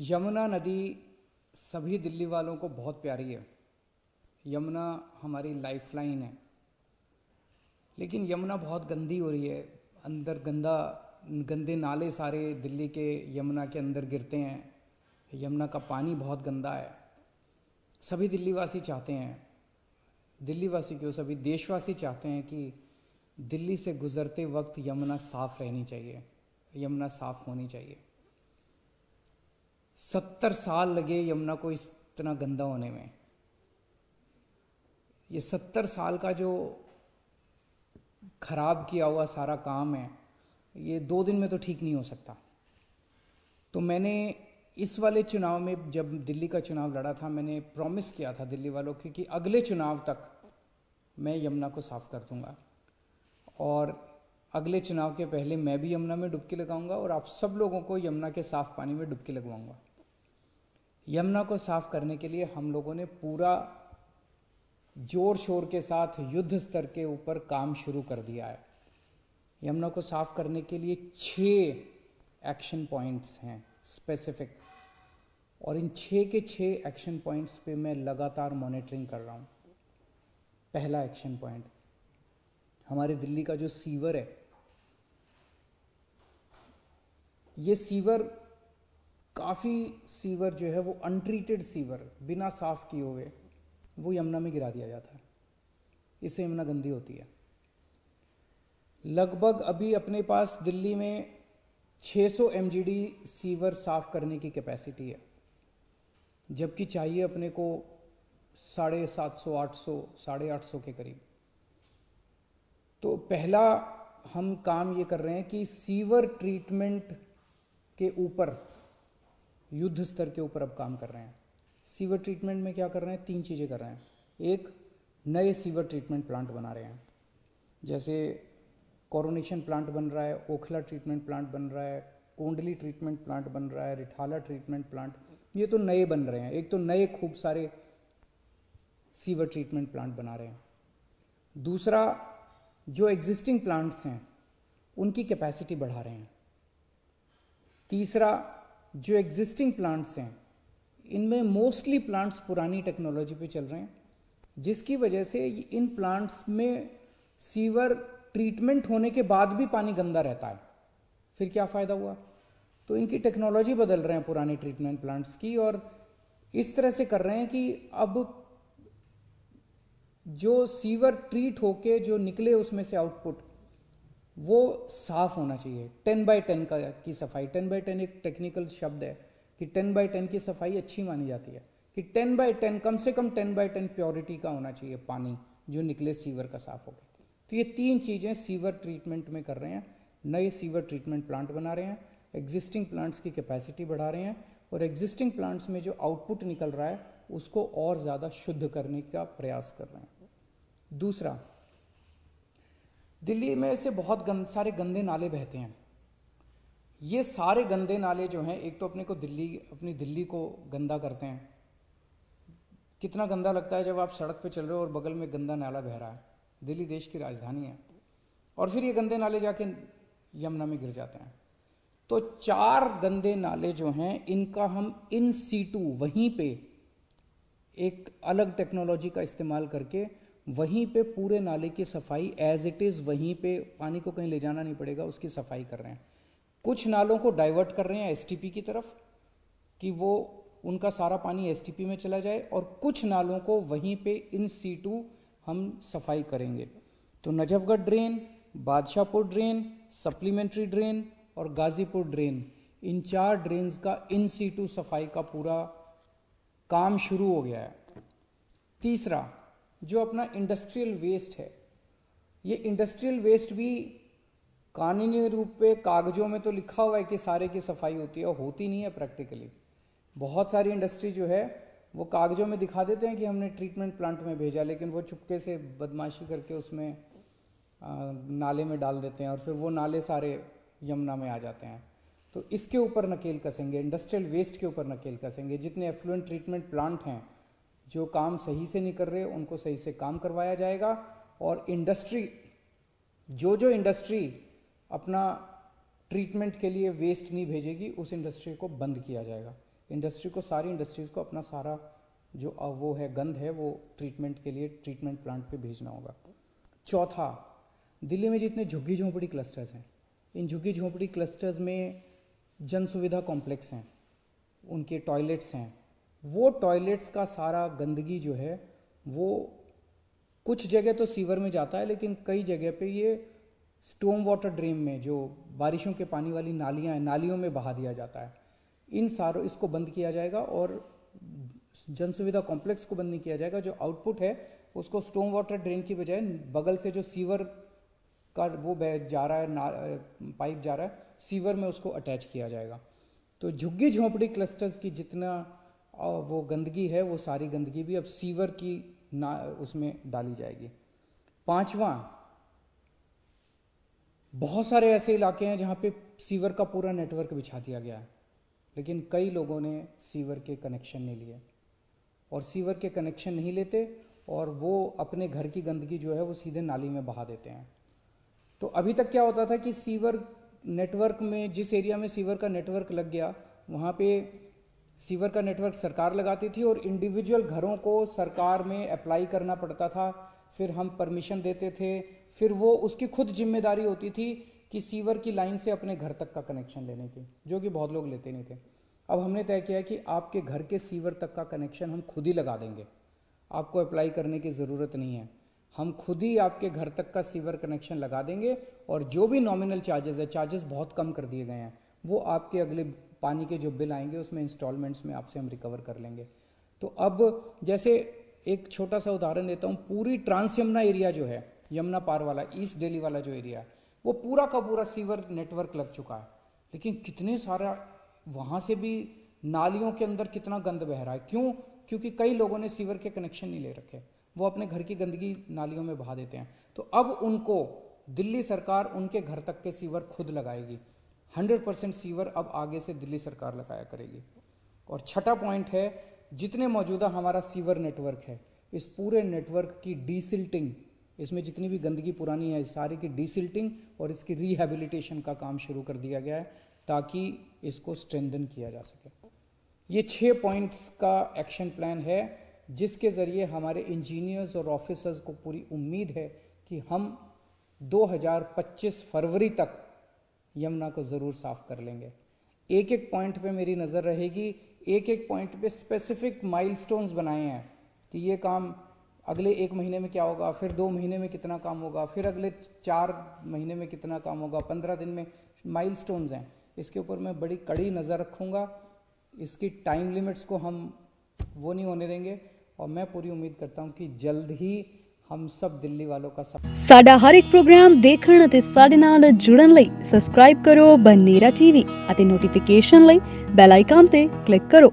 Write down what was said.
यमुना नदी सभी दिल्ली वालों को बहुत प्यारी है। यमुना हमारी लाइफलाइन है, लेकिन यमुना बहुत गंदी हो रही है। अंदर गंदे नाले सारे दिल्ली के यमुना के अंदर गिरते हैं। यमुना का पानी बहुत गंदा है। सभी दिल्लीवासी चाहते हैं, दिल्लीवासी क्यों, सभी देशवासी चाहते हैं कि दिल्ली से गुजरते वक्त यमुना साफ रहनी चाहिए, यमुना साफ होनी चाहिए। 70 साल लगे यमुना को इतना गंदा होने में। ये 70 साल का जो खराब किया हुआ सारा काम है, ये 2 दिन में तो ठीक नहीं हो सकता। तो मैंने इस वाले चुनाव में, जब दिल्ली का चुनाव लड़ा था, मैंने प्रॉमिस किया था दिल्ली वालों को कि अगले चुनाव तक मैं यमुना को साफ कर दूंगा, और अगले चुनाव के पहले मैं भी यमुना में डुबकी लगाऊंगा और आप सब लोगों को यमुना के साफ पानी में डुबकी लगवाऊंगा। यमुना को साफ करने के लिए हम लोगों ने पूरा जोर शोर के साथ युद्ध स्तर के ऊपर काम शुरू कर दिया है। यमुना को साफ करने के लिए 6 एक्शन पॉइंट्स हैं स्पेसिफिक, और इन 6 के 6 एक्शन पॉइंट्स पे मैं लगातार मॉनिटरिंग कर रहा हूँ। पहला एक्शन पॉइंट, हमारे दिल्ली का जो सीवर है, ये सीवर काफ़ी सीवर जो है वो अनट्रीटेड सीवर, बिना साफ किए हुए वो यमुना में गिरा दिया जाता है। इससे यमुना गंदी होती है। लगभग अभी अपने पास दिल्ली में 600 MGD सीवर साफ करने की कैपेसिटी है, जबकि चाहिए अपने को 750, 800, 850 के करीब। तो पहला हम काम ये कर रहे हैं कि सीवर ट्रीटमेंट के ऊपर, युद्ध स्तर के ऊपर अब काम कर रहे हैं। सीवर ट्रीटमेंट में क्या कर रहे हैं? 3 चीज़ें कर रहे हैं। एक, नए सीवर ट्रीटमेंट प्लांट बना रहे हैं, जैसे कोरोनेशन प्लांट बन रहा है, ओखला ट्रीटमेंट प्लांट बन रहा है, कोंडली ट्रीटमेंट प्लांट बन रहा है, रिठाला ट्रीटमेंट प्लांट, ये तो नए बन रहे हैं। एक तो नए खूब सारे सीवर ट्रीटमेंट प्लांट बना रहे हैं। दूसरा, जो एग्जिस्टिंग प्लांट्स हैं उनकी कैपेसिटी बढ़ा रहे हैं। तीसरा, जो एग्जिस्टिंग प्लांट्स हैं इनमें मोस्टली प्लांट्स पुरानी टेक्नोलॉजी पे चल रहे हैं, जिसकी वजह से इन प्लांट्स में सीवर ट्रीटमेंट होने के बाद भी पानी गंदा रहता है। फिर क्या फ़ायदा हुआ? तो इनकी टेक्नोलॉजी बदल रहे हैं पुराने ट्रीटमेंट प्लांट्स की, और इस तरह से कर रहे हैं कि अब जो सीवर ट्रीट होके जो निकले उसमें से आउटपुट, वो साफ होना चाहिए। 10x10 की सफाई, 10x10 एक टेक्निकल शब्द है कि 10x10 की सफाई अच्छी मानी जाती है, कि 10x10 कम से कम 10x10 प्योरिटी का होना चाहिए पानी जो निकले सीवर का साफ होकर। तो ये 3 चीज़ें सीवर ट्रीटमेंट में कर रहे हैं। नए सीवर ट्रीटमेंट प्लांट बना रहे हैं, एग्जिस्टिंग प्लांट्स की कैपेसिटी बढ़ा रहे हैं, और एग्जिस्टिंग प्लांट्स में जो आउटपुट निकल रहा है उसको और ज़्यादा शुद्ध करने का प्रयास कर रहे हैं। दूसरा, दिल्ली में से बहुत सारे गंदे नाले बहते हैं। ये सारे गंदे नाले जो हैं, एक तो अपनी दिल्ली को गंदा करते हैं। कितना गंदा लगता है जब आप सड़क पे चल रहे हो और बगल में गंदा नाला बह रहा है। दिल्ली देश की राजधानी है, और फिर ये गंदे नाले जाके यमुना में गिर जाते हैं। तो 4 गंदे नाले जो हैं इनका हम इन सीटू वहीं पे एक अलग टेक्नोलॉजी का इस्तेमाल करके वहीं पे पूरे नाले की सफाई एज इट इज़, वहीं पे पानी को कहीं ले जाना नहीं पड़ेगा, उसकी सफाई कर रहे हैं। कुछ नालों को डाइवर्ट कर रहे हैं एसटीपी की तरफ कि वो उनका सारा पानी एसटीपी में चला जाए, और कुछ नालों को वहीं पे इन सीटू हम सफाई करेंगे। तो Najafgarh drain, Badshahpur drain, supplementary drain और गाजीपुर ड्रेन, इन 4 ड्रेन्स का इन सीटू सफाई का पूरा काम शुरू हो गया है। तीसरा, जो अपना इंडस्ट्रियल वेस्ट है, ये इंडस्ट्रियल वेस्ट भी कानूनी रूप पे कागजों में तो लिखा हुआ है कि सारे की सफाई होती है, और होती नहीं है प्रैक्टिकली। बहुत सारी इंडस्ट्री जो है वो कागजों में दिखा देते हैं कि हमने ट्रीटमेंट प्लांट में भेजा, लेकिन वो चुपके से बदमाशी करके उसमें नाले में डाल देते हैं, और फिर वो नाले सारे यमुना में आ जाते हैं। तो इसके ऊपर नकेल कसेंगे, इंडस्ट्रियल वेस्ट के ऊपर नकेल कसेंगे। जितने एफ्लुएंट ट्रीटमेंट प्लांट हैं जो काम सही से नहीं कर रहे उनको सही से काम करवाया जाएगा, और इंडस्ट्री जो इंडस्ट्री अपना ट्रीटमेंट के लिए वेस्ट नहीं भेजेगी उस इंडस्ट्री को बंद किया जाएगा। इंडस्ट्री को, सारी इंडस्ट्रीज़ को अपना सारा जो वो है गंद है वो ट्रीटमेंट के लिए ट्रीटमेंट प्लांट पे भेजना होगा। चौथा, दिल्ली में जितने झुग्गी झोंपड़ी क्लस्टर्स हैं, इन झुग्गी झोंपड़ी क्लस्टर्स में जन सुविधा कॉम्प्लेक्स हैं, उनके टॉयलेट्स हैं, वो टॉयलेट्स का सारा गंदगी जो है वो कुछ जगह तो सीवर में जाता है, लेकिन कई जगह पे ये स्टॉर्म वाटर ड्रेन में, जो बारिशों के पानी वाली नालियाँ हैं, नालियों में बहा दिया जाता है। इन सारों इसको बंद किया जाएगा और जन सुविधा कॉम्प्लेक्स को बंद नहीं किया जाएगा। जो आउटपुट है उसको स्टॉर्म वाटर ड्रेन की बजाय बगल से जो सीवर का वो जा रहा है, पाइप जा रहा है, सीवर में उसको अटैच किया जाएगा। तो झुग्गी झोंपड़ी क्लस्टर्स की जितना वो गंदगी है वो सारी गंदगी भी अब सीवर की उसमें डाली जाएगी। पांचवा, बहुत सारे ऐसे इलाके हैं जहाँ पे सीवर का पूरा नेटवर्क बिछा दिया गया है, लेकिन कई लोगों ने सीवर के कनेक्शन नहीं लिए, और सीवर के कनेक्शन नहीं लेते और वो अपने घर की गंदगी जो है वो सीधे नाली में बहा देते हैं। तो अभी तक क्या होता था कि सीवर नेटवर्क में, जिस एरिया में सीवर का नेटवर्क लग गया वहाँ पे सीवर का नेटवर्क सरकार लगाती थी और इंडिविजुअल घरों को सरकार में अप्लाई करना पड़ता था, फिर हम परमिशन देते थे, फिर वो उसकी खुद जिम्मेदारी होती थी कि सीवर की लाइन से अपने घर तक का कनेक्शन लेने की, जो कि बहुत लोग लेते नहीं थे। अब हमने तय किया कि आपके घर के सीवर तक का कनेक्शन हम खुद ही लगा देंगे, आपको अप्लाई करने की ज़रूरत नहीं है, हम खुद ही आपके घर तक का सीवर कनेक्शन लगा देंगे और जो भी नॉमिनल चार्जेस है, चार्जेस बहुत कम कर दिए गए हैं, वो आपके अगले पानी के जो बिल आएंगे उसमें इंस्टॉलमेंट्स में आपसे हम रिकवर कर लेंगे। तो अब जैसे एक छोटा सा उदाहरण देता हूँ, पूरी ट्रांस यमुना एरिया जो है, यमुना पार वाला, ईस्ट दिल्ली वाला जो एरिया है, वो पूरा का पूरा सीवर नेटवर्क लग चुका है, लेकिन कितने सारा वहाँ से भी नालियों के अंदर कितना गंद बह रहा है। क्यों? क्योंकि कई लोगों ने सीवर के कनेक्शन नहीं ले रखे, वो अपने घर की गंदगी नालियों में बहा देते हैं। तो अब उनको दिल्ली सरकार उनके घर तक के सीवर खुद लगाएगी, 100% सीवर अब आगे से दिल्ली सरकार लगाया करेगी। और छठा पॉइंट है, जितने मौजूदा हमारा सीवर नेटवर्क है, इस पूरे नेटवर्क की डीसिल्टिंग, इसमें जितनी भी गंदगी पुरानी है सारी की डीसिल्टिंग और इसकी रिहैबिलिटेशन का काम शुरू कर दिया गया है ताकि इसको स्ट्रेंथन किया जा सके। ये 6 पॉइंट्स का एक्शन प्लान है जिसके ज़रिए हमारे इंजीनियर्स और ऑफिसर्स को पूरी उम्मीद है कि हम 2025 फरवरी तक यमुना को ज़रूर साफ कर लेंगे। एक एक पॉइंट पे मेरी नज़र रहेगी, एक एक पॉइंट पे स्पेसिफिक माइलस्टोन्स बनाए हैं कि ये काम अगले 1 महीने में क्या होगा, फिर 2 महीने में कितना काम होगा, फिर अगले 4 महीने में कितना काम होगा, 15 दिन में, माइलस्टोन्स हैं। इसके ऊपर मैं बड़ी कड़ी नज़र रखूँगा, इसकी टाइम लिमिट्स को हम वो नहीं होने देंगे और मैं पूरी उम्मीद करता हूँ कि जल्द ही हम सब दिल्ली वालों का साडा हर एक प्रोग्राम देखण ਅਤੇ ਸਾਡੇ ਨਾਲ ਜੁੜਨ ਲਈ ਸਬਸਕ੍ਰਾਈਬ ਕਰੋ ਬਨੇਰਾ ਟੀਵੀ ਅਤੇ ਨੋਟੀਫਿਕੇਸ਼ਨ ਲਈ ਬੈਲ ਆਈਕਨ ਤੇ ਕਲਿੱਕ ਕਰੋ।